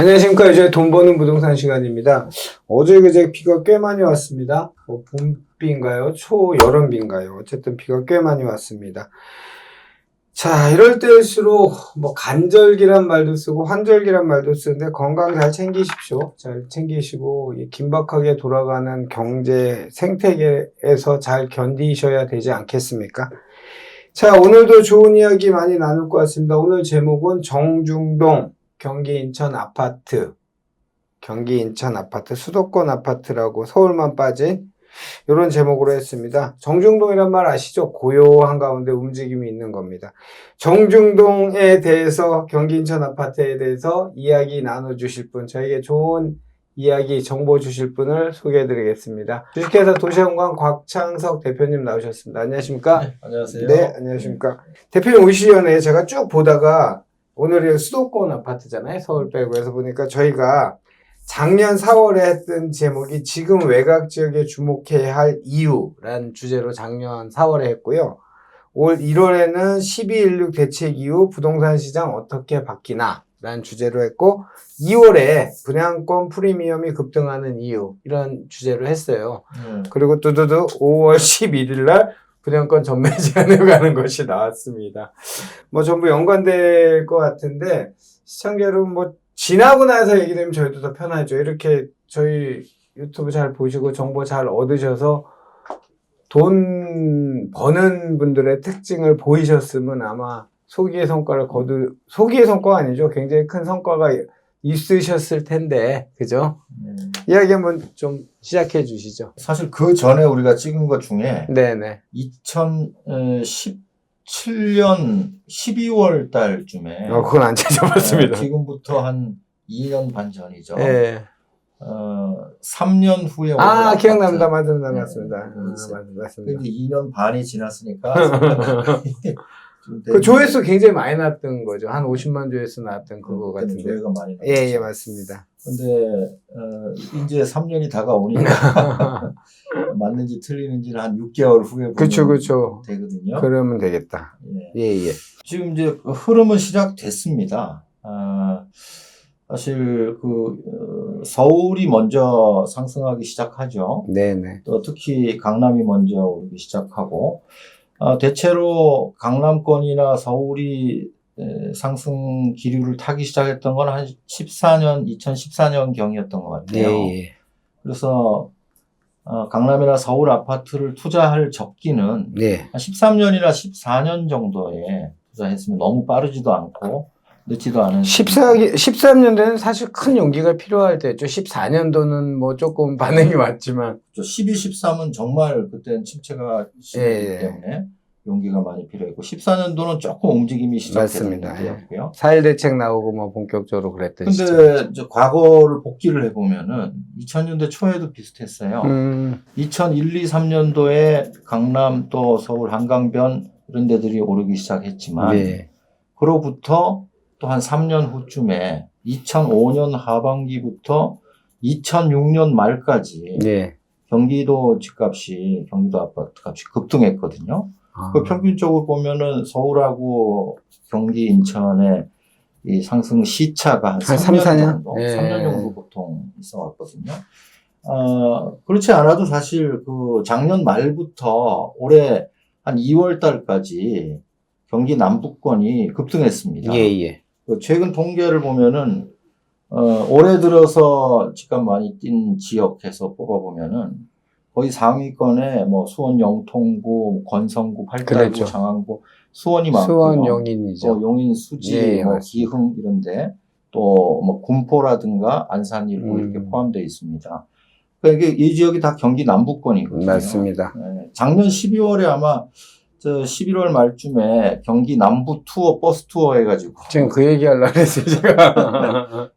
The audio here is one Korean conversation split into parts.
안녕하십니까. 요즘에 돈 버는 부동산 시간입니다. 어제 그제 비가 꽤 많이 왔습니다. 봄비인가요? 여름비인가요? 어쨌든 비가 꽤 많이 왔습니다. 자, 이럴 때일수록 간절기란 말도 쓰고 환절기란 말도 쓰는데 건강 잘 챙기십시오. 잘 챙기시고 이 긴박하게 돌아가는 경제 생태계에서 잘 견디셔야 되지 않겠습니까? 자, 오늘도 좋은 이야기 많이 나눌 것 같습니다. 오늘 제목은 정중동 경기 인천 아파트, 수도권 아파트라고 서울만 빠진 이런 제목으로 했습니다. 정중동이란 말 아시죠? 고요한 가운데 움직임이 있는 겁니다. 정중동에 대해서, 경기 인천 아파트에 대해서 이야기 나눠주실 분, 저에게 좋은 이야기, 정보 주실 분을 소개해드리겠습니다. 주식회사 도시영광 곽창석 대표님 나오셨습니다. 안녕하십니까? 네, 안녕하세요. 네, 안녕하십니까? 대표님 오시기 전에 제가 쭉 보다가 오늘은 수도권 아파트잖아요. 서울 빼고 해서 보니까 저희가 작년 4월에 했던 제목이 지금 외곽 지역에 주목해야 할 이유라는 주제로 작년 4월에 했고요. 올 1월에는 12.16 대책 이후 부동산 시장 어떻게 바뀌나 라는 주제로 했고 2월에 분양권 프리미엄이 급등하는 이유 이런 주제로 했어요. 그리고 두두두 5월 11일 날 분양권 전매 제한을 가는 것이 나왔습니다. 전부 연관될 것 같은데 시청자 여러분 지나고 나서 얘기되면 저희도 더 편하죠. 이렇게 저희 유튜브 잘 보시고 정보 잘 얻으셔서 돈 버는 분들의 특징을 보이셨으면 아마 소기의 성과가 아니죠. 굉장히 큰 성과가 있으셨을 텐데, 그죠? 이야기 한번 좀 시작해 주시죠. 사실 그 전에 우리가 찍은 것 중에 네네. 2017년 12월 달쯤에 그건 안 찾아봤습니다. 지금부터 한 2년 반 전이죠. 네. 3년 후에 기억납니다. 맞습니다. 맞습니다. 2년 반이 지났으니까 그 조회수 굉장히 많이 났던 거죠. 한 50만 조회수 나왔던 그거 같은데. 조회가 많이 났죠. 예, 맞습니다. 근데 이제 3년이 다가오니까 맞는지 틀리는지는 한 6개월 후에 보면 그쵸. 되거든요. 그러면 되겠다. 예. 지금 이제 흐름은 시작됐습니다. 사실 서울이 먼저 상승하기 시작하죠. 네네. 또 특히 강남이 먼저 오르기 시작하고 대체로 강남권이나 서울이 상승 기류를 타기 시작했던 건 한 2014년 경이었던 것 같아요. 예. 그래서 강남이나 서울 아파트를 투자할 적기는 한 네. 13년이나 14년 정도에 투자했으면 너무 빠르지도 않고 늦지도 않은 13년도에는 사실 큰 용기가 필요할 때죠. 14년도는 조금 반응이 왔지만 12, 13은 정말 그때는 침체가 심했기 때문에 용기가 많이 필요했고 14년도는 조금 움직임이 시작되는 때였고요. 4.1 대책 나오고 본격적으로 그랬던 시점. 근데 이제 과거를 복기를 해보면은 2000년대 초에도 비슷했어요. 2001, 2, 3년도에 강남 또 서울 한강변 이런 데들이 오르기 시작했지만 그로부터 또 한 3년 후쯤에 2005년 하반기부터 2006년 말까지 경기도 아파트 값이 급등했거든요. 그 평균적으로 보면은 서울하고 경기 인천의 이 상승 시차가 한 3년 정도, 3년 정도 보통 있어 왔거든요. 그렇지 않아도 사실 작년 말부터 올해 한 2월 달까지 경기 남부권이 급등했습니다. 최근 통계를 보면은 올해 들어서 집값 많이 뛴 지역에서 뽑아보면은 거의 상위권에 수원 영통구, 권성구, 팔달구, 장안구, 수원이 많고 수원 용인이죠. 용인, 수지, 기흥 이런데 또 군포라든가 안산 일부 이렇게 포함되어 있습니다. 그러니까 이 지역이 다 경기 남부권이거든요. 맞습니다. 작년 12월에 아마 11월 말쯤에 경기 남부 투어, 버스 투어 해가지고. 지금 그 얘기 하려고 했어요, 제가.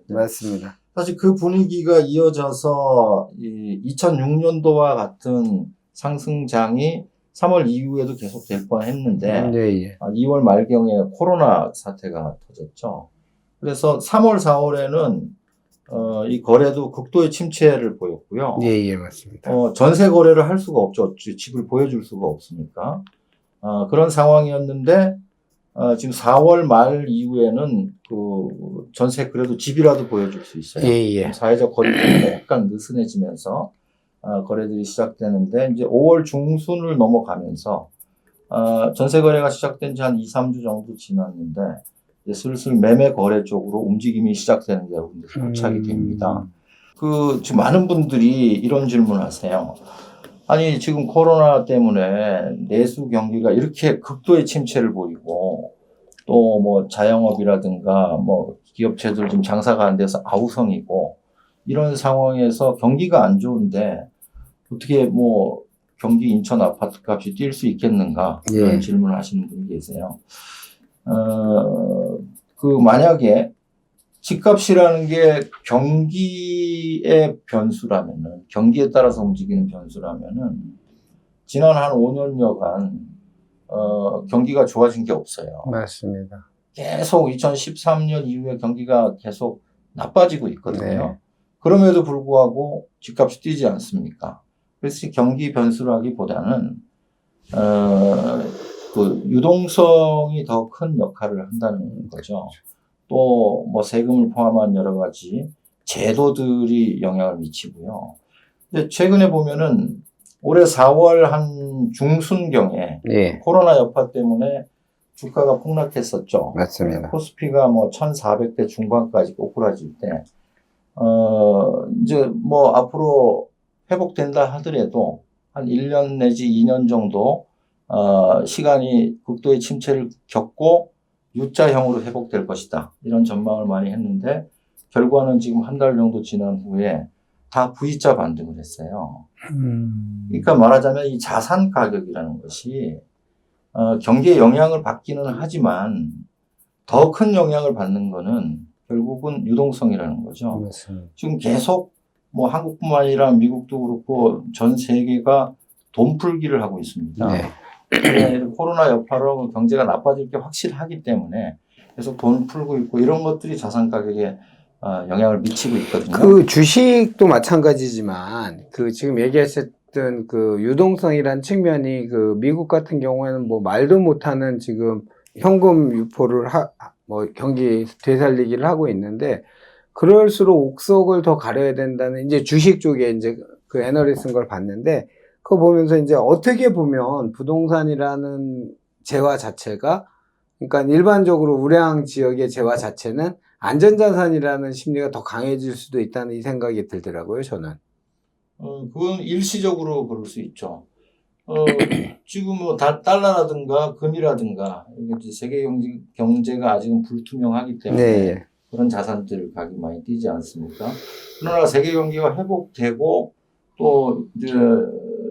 맞습니다. 사실 그 분위기가 이어져서 2006년도와 같은 상승장이 3월 이후에도 계속 될 뻔 했는데, 2월 말경에 코로나 사태가 터졌죠. 그래서 3월, 4월에는 이 거래도 극도의 침체를 보였고요. 맞습니다. 전세 거래를 할 수가 없죠. 집을 보여줄 수가 없으니까. 그런 상황이었는데, 지금 4월 말 이후에는 전세 그래도 집이라도 보여줄 수 있어요. 예. 사회적 거리두기가 약간 느슨해지면서 거래들이 시작되는데 이제 5월 중순을 넘어가면서 전세 거래가 시작된 지 한 2, 3주 정도 지났는데 이제 슬슬 매매 거래 쪽으로 움직임이 시작되는 게 여러분들 포착이 됩니다. 지금 많은 분들이 이런 질문을 하세요. 아니, 지금 코로나 때문에 내수 경기가 이렇게 극도의 침체를 보이고 또 뭐 자영업이라든가 뭐 기업체들 좀 장사가 안 돼서 아우성이고 이런 상황에서 경기가 안 좋은데 어떻게 뭐 경기 인천 아파트 값이 뛸 수 있겠는가 이런 질문을 하시는 분이 계세요. 만약에 집값이라는 게 경기의 변수라면은, 경기에 따라서 움직이는 변수라면은, 지난 한 5년여간, 경기가 좋아진 게 없어요. 맞습니다. 계속 2013년 이후에 경기가 계속 나빠지고 있거든요. 네. 그럼에도 불구하고 집값이 뛰지 않습니까? 그래서 경기 변수라기보다는, 유동성이 더 큰 역할을 한다는 거죠. 또 뭐 세금을 포함한 여러 가지 제도들이 영향을 미치고요. 근데 최근에 보면은 올해 4월 한 중순경에 코로나 여파 때문에 주가가 폭락했었죠. 맞습니다. 코스피가 뭐 1,400대 중반까지 꼬꾸라질 때, 이제 뭐 앞으로 회복된다 하더라도 한 1년 내지 2년 정도 시간이 극도의 침체를 겪고 U자형으로 회복될 것이다. 이런 전망을 많이 했는데 결과는 지금 한 달 정도 지난 후에 다 V자 반등을 했어요. 그러니까 말하자면 이 자산 가격이라는 것이 경기에 영향을 받기는 하지만 더 큰 영향을 받는 거는 결국은 유동성이라는 거죠. 맞습니다. 지금 계속 뭐 한국뿐만 아니라 미국도 그렇고 전 세계가 돈 풀기를 하고 있습니다. 네. 코로나 여파로 경제가 나빠질 게 확실하기 때문에 계속 돈 풀고 있고 이런 것들이 자산 가격에 영향을 미치고 있거든요. 그 주식도 마찬가지지만 지금 얘기하셨던 유동성이란 측면이 미국 같은 경우에는 뭐 말도 못하는 지금 현금 유포를 경기 되살리기를 하고 있는데 그럴수록 옥석을 더 가려야 된다는 이제 주식 쪽에 이제 애널리스트인 걸 봤는데 그거 보면서 이제 어떻게 보면 부동산이라는 재화 자체가 그러니까 일반적으로 우량 지역의 재화 자체는 안전자산이라는 심리가 더 강해질 수도 있다는 이 생각이 들더라고요, 저는. 그건 일시적으로 그럴 수 있죠. 지금 뭐 달러라든가 금이라든가 이게 세계 경제가 아직은 불투명하기 때문에 그런 자산들 가격이 많이 뛰지 않습니까? 그러나 세계 경기가 회복되고 또 이제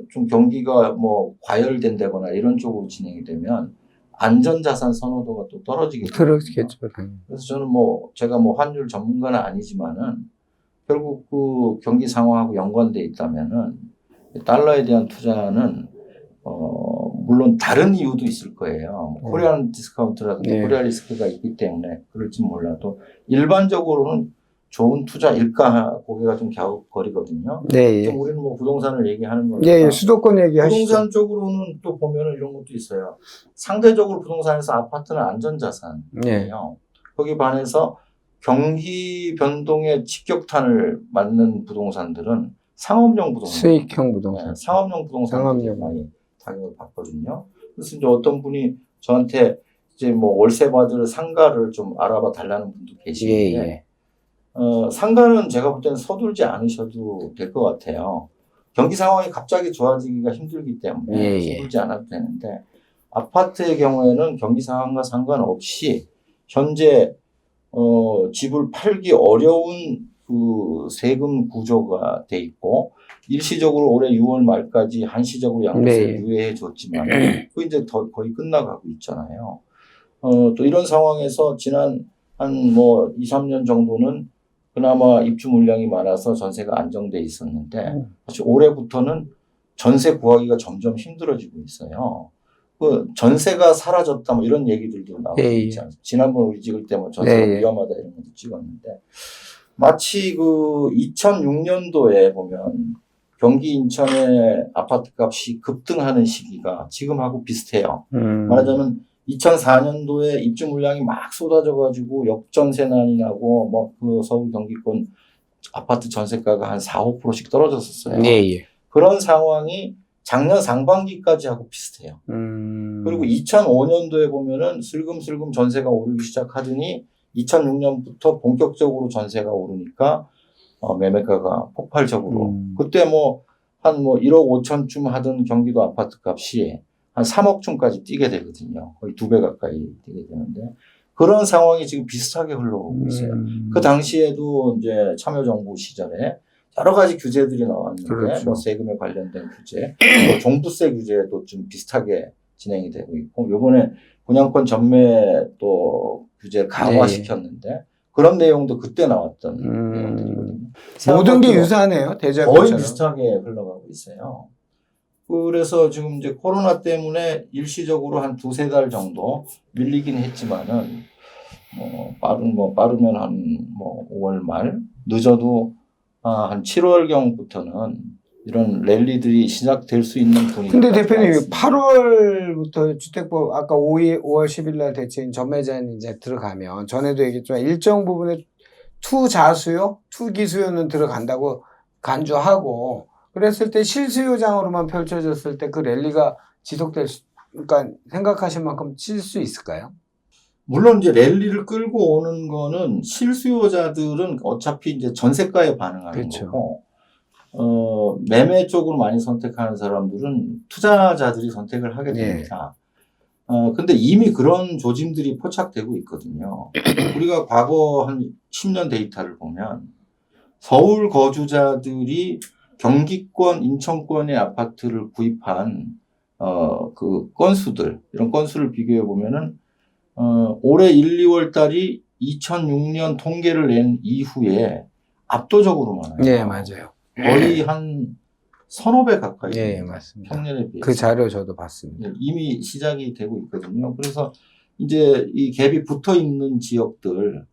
좀 경기가 뭐 과열된다거나 이런 쪽으로 진행이 되면 안전자산 선호도가 또 떨어지겠죠. 그렇겠죠. 그래서 저는 제가 환율 전문가는 아니지만은 결국 경기 상황하고 연관돼 있다면은 달러에 대한 투자는 물론 다른 이유도 있을 거예요. 코리안 디스카운트라든가 코리아 리스크가 있기 때문에 그럴지 몰라도 일반적으로는 좋은 투자일까 고개가 좀 갸웃거리거든요. 좀 우리는 부동산을 얘기하는 거니까. 수도권 얘기하시죠. 부동산 쪽으로는 또 보면은 이런 것도 있어요. 상대적으로 부동산에서 아파트는 안전자산이에요. 거기 반해서 경기 변동의 직격탄을 맞는 부동산들은 상업용 부동산. 수익형 부동산. 네, 상업용 부동산들이 많이 타격을 받거든요. 그래서 이제 어떤 분이 저한테 이제 월세 받을 상가를 좀 알아봐 달라는 분도 계시는데, 상가는 제가 볼 때는 서둘지 않으셔도 될 것 같아요. 경기 상황이 갑자기 좋아지기가 힘들기 때문에 서둘지 않아도 되는데, 아파트의 경우에는 경기 상황과 상관없이 현재 집을 팔기 어려운 세금 구조가 돼 있고 일시적으로 올해 6월 말까지 한시적으로 양도세를 유예해 줬지만 그 이제 거의 끝나가고 있잖아요. 또 이런 상황에서 지난 한 2, 3년 정도는 그나마 입주 물량이 많아서 전세가 안정돼 있었는데 사실 올해부터는 전세 구하기가 점점 힘들어지고 있어요. 전세가 사라졌다 이런 얘기들도 나오고 있지 않습니까? 지난번 우리 찍을 때 전세가 위험하다 이런 것도 찍었는데 마치 2006년도에 보면 경기 인천의 아파트 값이 급등하는 시기가 지금하고 비슷해요. 말하자면 2004년도에 입주 물량이 막 쏟아져가지고 역전세난이 나고 뭐 그 서울 경기권 아파트 전세가가 한 4, 5%씩 떨어졌었어요. 예, 예. 그런 상황이 작년 상반기까지 하고 비슷해요. 그리고 2005년도에 보면은 슬금슬금 전세가 오르기 시작하더니 2006년부터 본격적으로 전세가 오르니까 매매가가 폭발적으로 그때 한 1억 5천쯤 하던 경기도 아파트 값이 한 3억쯤까지 뛰게 되거든요. 거의 2배 가까이 뛰게 되는데 그런 상황이 지금 비슷하게 흘러오고 있어요. 그 당시에도 이제 참여정부 시절에 여러 가지 규제들이 나왔는데 그렇죠. 뭐 세금에 관련된 규제, 또 종부세 규제도 좀 비슷하게 진행이 되고 있고 이번에 분양권 전매 또 규제를 강화시켰는데 그런 내용도 그때 나왔던 내용들이거든요. 모든 게 유사하네요. 대자뷰처럼. 거의 비슷하게 흘러가고 있어요. 그래서 지금 이제 코로나 때문에 일시적으로 한 2-3달 정도 밀리긴 했지만은 빠르면 한 5월 말 늦어도 한 7월경부터는 이런 랠리들이 시작될 수 있는 분위기가. 근데 대표님 8월부터 주택법 아까 5월 10일 날 대체인 전매제한 이제 들어가면 전에도 얘기했지만 일정 부분의 투자수요, 투기수요는 들어간다고 간주하고 그랬을 때 실수요장으로만 펼쳐졌을 때 그 랠리가 그러니까 생각하신 만큼 칠 수 있을까요? 물론 이제 랠리를 끌고 오는 거는 실수요자들은 어차피 이제 전세가에 반응하는 그렇죠. 거고, 매매 쪽으로 많이 선택하는 사람들은 투자자들이 선택을 하게 됩니다. 근데 이미 그런 조짐들이 포착되고 있거든요. 우리가 과거 한 10년 데이터를 보면 서울 거주자들이 경기권, 인천권의 아파트를 구입한 그 건수들, 이런 건수를 비교해 보면은 올해 1, 2월 달이 2006년 통계를 낸 이후에 압도적으로 많아요. 네, 맞아요. 거의 한 1,000배 가까이. 네, 맞습니다. 평년에 비해서. 그 자료 저도 봤습니다. 이미 시작이 되고 있거든요. 그래서 이제 이 갭이 붙어 있는 지역들,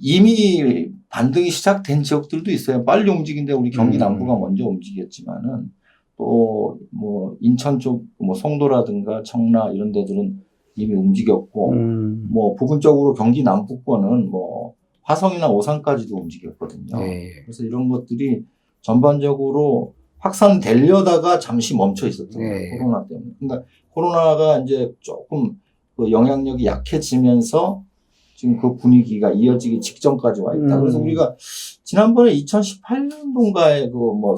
이미 반등이 시작된 지역들도 있어요. 빨리 움직인데 우리 경기 남부가 먼저 움직였지만은 또 뭐 인천 쪽 뭐 송도라든가 청라 이런 데들은 이미 움직였고 뭐 부분적으로 경기 남부권은 뭐 화성이나 오산까지도 움직였거든요. 네. 그래서 이런 것들이 전반적으로 확산되려다가 잠시 멈춰 있었던 거예요. 코로나 때문에. 그러니까 코로나가 이제 조금 그 영향력이 약해지면서 지금 그 분위기가 이어지기 직전까지 와 있다. 그래서 우리가 지난번에 2018년도인가에 그 뭐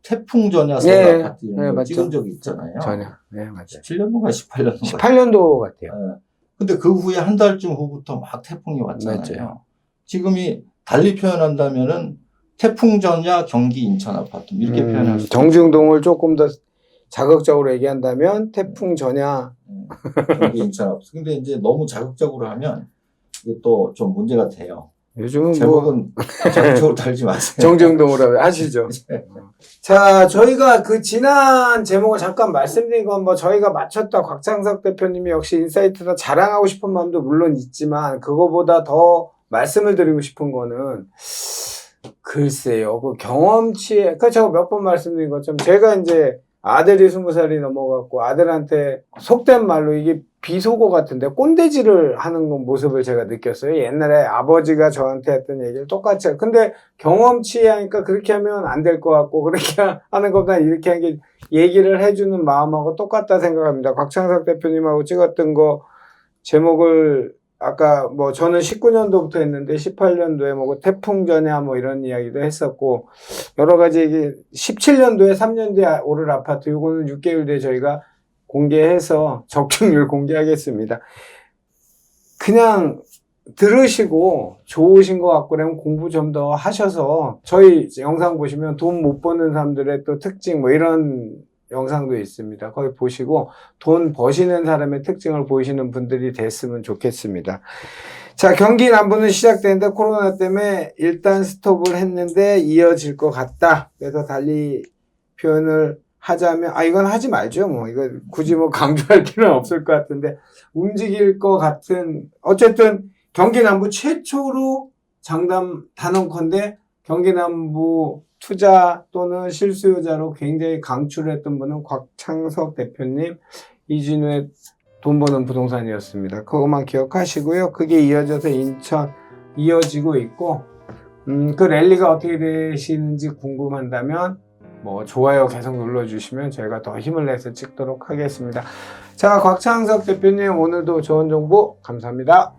태풍 전야 서울 아파트 이런 거 찍은 적이 있잖아요. 전야. 네, 맞아요. 17년도인가 18년도인가. 18년도 같아요. 네. 근데 그 후에 한 달쯤 후부터 막 태풍이 왔잖아요. 맞아요. 지금이 달리 표현한다면은 태풍 전야 경기 인천 아파트 이렇게 표현할 수 있어요. 정중동을 조금 더 자극적으로 얘기한다면 태풍 전야 경기 인천 아파트. 근데 이제 너무 자극적으로 하면 이게 또 좀 문제가 돼요. 요즘은 제목은 자극적으로 달지 마세요. 정중동으로 하시죠. 자, 저희가 그 지난 제목을 잠깐 말씀드린 건 뭐 저희가 맞췄다 곽창석 대표님이 역시 인사이트다 자랑하고 싶은 마음도 물론 있지만 그거보다 더 말씀을 드리고 싶은 거는 글쎄요, 그 경험치에, 제가 몇 번 말씀드린 것처럼 제가 이제 아들이 20살이 넘어갔고 아들한테 속된 말로 이게 비속어 같은데 꼰대질을 하는 모습을 제가 느꼈어요. 옛날에 아버지가 저한테 했던 얘기를 똑같이 해요. 근데 경험치에 하니까 그렇게 하면 안 될 것 같고 그렇게 하는 것보다 이렇게 하는 게 얘기를 해주는 마음하고 똑같다 생각합니다. 곽창석 대표님하고 찍었던 거 제목을 아까 뭐 저는 19년도부터 했는데 18년도에 뭐 태풍 전야 뭐 이런 이야기도 했었고 여러 가지 얘기 17년도에 3년 뒤에 오를 아파트 요거는 6개월 뒤에 저희가 공개해서 적중률 공개하겠습니다. 그냥 들으시고 좋으신 것 같고 그러면 공부 좀 더 하셔서 저희 영상 보시면 돈 못 버는 사람들의 또 특징 뭐 이런 영상도 있습니다. 거기 보시고 돈 버시는 사람의 특징을 보이시는 분들이 됐으면 좋겠습니다. 자, 경기 남부는 시작되는데 코로나 때문에 일단 스톱을 했는데 이어질 것 같다. 그래서 달리 표현을 하자면 이건 하지 말죠. 뭐 이거 굳이 뭐 강조할 필요는 없을 것 같은데 움직일 것 같은 어쨌든 경기 남부 최초로 장담 단언컨대 경기 남부 투자 또는 실수요자로 굉장히 강추를 했던 분은 곽창석 대표님, 이진우의 돈 버는 부동산이었습니다. 그것만 기억하시고요. 그게 이어져서 인천 이어지고 있고, 그 랠리가 어떻게 되시는지 궁금한다면 뭐 좋아요 계속 눌러주시면 저희가 더 힘을 내서 찍도록 하겠습니다. 자, 곽창석 대표님 오늘도 좋은 정보 감사합니다.